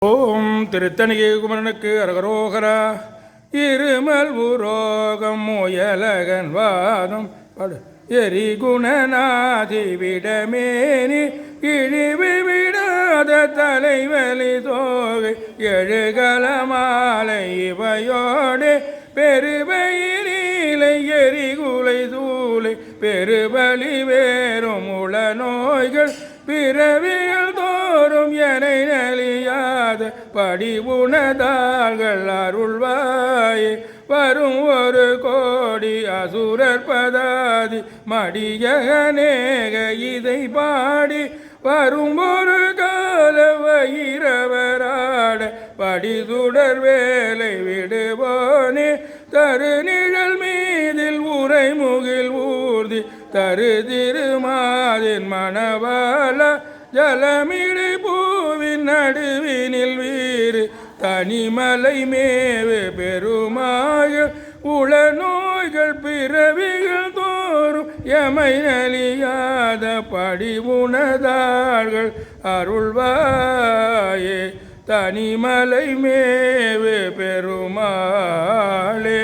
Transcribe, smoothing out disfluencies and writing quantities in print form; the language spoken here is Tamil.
ஓம் திருத்தணிகை குமரனுக்கு அரகரோகரா. இருமல் உரோகம் முயலகன் வாதம் எரிகுணநாதி விடமேனி இழிவு விடாத தலைவலி தோகை எழுகல மாலை இவையோடு பெருபயிலை எரிகுலை தூளை பெருபலி வேறும் உள நோய்கள் பிறவிகள் தோறும் எனை நலியாத படிவுணதாள்கள் அருள்வாயே. வரும் ஒரு கோடி அசுரர் பதாதி மடியகநேக இதை பாடி வரும் ஒரு கால வயிரவராட படிதுடர் வேலை விடுவோனே. தருநிழல் மீதில் உரை முகில் ஊர்தி தரு திருமாதின் மணவாள ஜலமிடை பூவின் நடுவினில் வீறு தனிமலை மேவு பெருமாய உள நோய்கள் பிறவிகள் தோறும் எமை நலியாத படிவுணதாள்கள் அருள்வாயே. தனிமலை மேவு பெருமாளே.